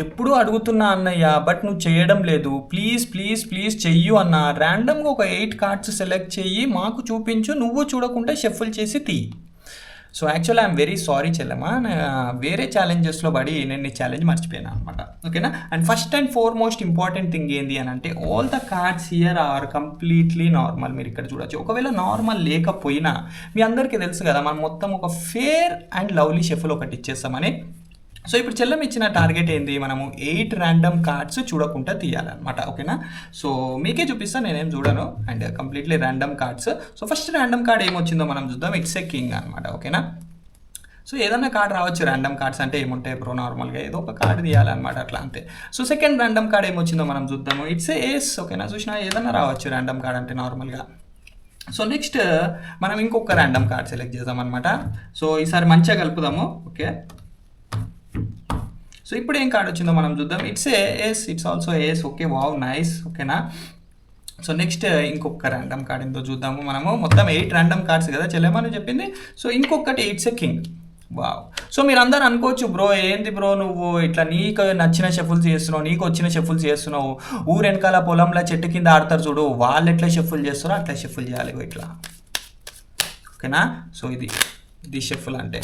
ఎప్పుడూ అడుగుతున్నా అన్నయ్య, బట్ నువ్వు చేయడం లేదు. ప్లీజ్ ప్లీజ్ ప్లీజ్ చెయ్యు అన్న. ర్యాండమ్గా ఒక 8 కార్డ్స్ సెలెక్ట్ చెయ్యి, మాకు చూపించు, నువ్వు చూడకుండా షఫుల్ చేసి తీ. So actually I'm very sorry చెల్లెమ్మా, వేరే ఛాలెంజెస్లో పడి నేను నీ ఛాలెంజ్ మర్చిపోయాను అనమాట. ఓకేనా. And first and foremost important thing ఏంటి అని అంటే, all the cards here are completely normal. మీరు ఇక్కడ చూడొచ్చు. ఒకవేళ నార్మల్ లేకపోయినా మీ అందరికీ తెలుసు కదా, మనం మొత్తం ఒక ఫేర్ అండ్ లవ్లీ షఫుల్ ఒకటి ఇచ్చేస్తామని. సో ఇప్పుడు చెల్లం ఇచ్చిన టార్గెట్ ఏంది, మనము 8 ర్యాండమ్ కార్డ్స్ చూడకుండా తీయాలన్నమాట. ఓకేనా. సో మీకే చూపిస్తాను, నేనేం చూడను. And completely random cards. So first random card ఏమొచ్చిందో మనం చూద్దాం. ఇట్స్ ఏ కింగ్ అనమాట. ఓకేనా. సో ఏదన్నా కార్డ్ రావచ్చు. ర్యాండమ్ కార్డ్స్ అంటే ఏముంటాయి బ్రో, నార్మల్గా ఏదో ఒక కార్డు తీయాలన్నమాట, అట్లా అంతే. సో సెకండ్ ర్యాండమ్ కార్డ్ ఏమొచ్చిందో మనం చూద్దాము. ఇట్స్ ఏ ఏస్. ఓకేనా. చూసినా ఏదన్నా రావచ్చు ర్యాండమ్ కార్డ్ అంటే నార్మల్గా. సో నెక్స్ట్ మనం ఇంకొక ర్యాండమ్ కార్డ్ సెలెక్ట్ చేద్దాం అనమాట. సో ఈసారి మంచిగా కలుపుదాము. ఓకే. సో ఇప్పుడు ఏం కార్డ్ వచ్చిందో మనం చూద్దాం. It's ace. It's also ace. Okay. Wow, nice. ఓకేనా. సో నెక్స్ట్ ఇంకొక ర్యాండమ్ కార్డ్ ఏందో చూద్దాము. మనము మొత్తం 8 ర్యాండమ్ కార్డ్స్ కదా చెల్లెమని చెప్పింది. సో ఇంకొకటి it's a king. Wow. So మీరు అందరు అనుకోవచ్చు, బ్రో ఏంది బ్రో నువ్వు ఇట్లా నీకు నచ్చిన షఫుల్స్ చేస్తున్నావు, నీకు వచ్చిన షఫుల్స్ చేస్తున్నావు, ఊరు వెనకాల పొలంలో చెట్టు కింద ఆడతారు చూడు, వాళ్ళు ఎట్లా షఫుల్ చేస్తారో అట్లా షఫుల్ చేయాలి ఇట్లా. ఓకేనా. సో ఇది షఫుల్ అంటే.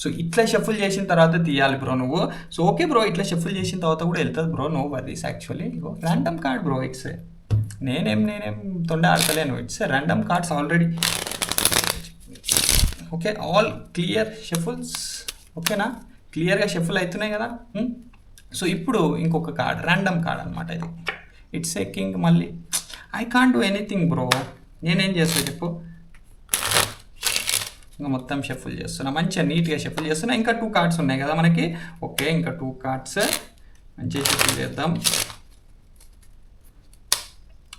సో ఇట్లా షఫుల్ చేసిన తర్వాత తీయాలి బ్రో నువ్వు. సో ఓకే బ్రో, ఇట్లా షఫుల్ చేసిన తర్వాత కూడా వెళ్తుంది బ్రో, నో వరీస్. యాక్చువల్లీ ఇగో ర్యాండమ్ కార్డ్ బ్రో. ఇట్స్ నేనేం తొండ ఆడతలేను. It's random cards already. Okay. All clear shuffles. ఓకేనా. క్లియర్గా షఫుల్ అవుతున్నాయి కదా. సో ఇప్పుడు ఇంకొక కార్డ్, ర్యాండమ్ కార్డ్ అనమాట ఇది. It's a king. మళ్ళీ I can't do anything bro. నేనేం చేస్తా చెప్పు. ఇంకా మొత్తం షఫుల్ చేస్తున్నా, మంచిగా నీట్గా షఫుల్ చేస్తున్నా. ఇంకా 2 కార్డ్స్ ఉన్నాయి కదా మనకి. ఓకే. ఇంకా 2 కార్డ్స్ మంచిగా షఫుల్ చేద్దాం.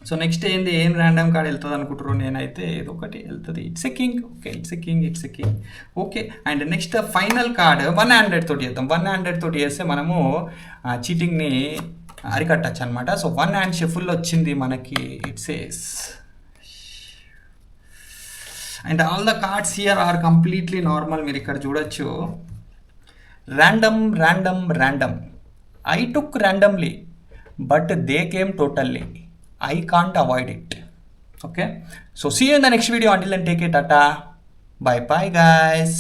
సో నెక్స్ట్ ఏంది, ఏం ర్యాండమ్ కార్డ్ వెళ్తుంది అనుకుంటారు. నేనైతే ఏదో ఒకటి వెళ్తుంది. It's a king. Okay. It's a king. It's a king. Okay. And next final card 1 handed తోటి చేద్దాం. 1 హ్యాండెడ్ తోటి చేస్తే మనము చీటింగ్ని అరికట్టచ్చు అనమాట. సో 1 హ్యాండ్ షఫుల్ వచ్చింది మనకి. It's ace. And all the cards here are completely normal. మీరు ఇక్కడ చూడొచ్చు. Random random random. I took randomly but they came totally. I can't avoid it. Okay. So see you in the next video. Until then take it. Tata. Bye bye guys.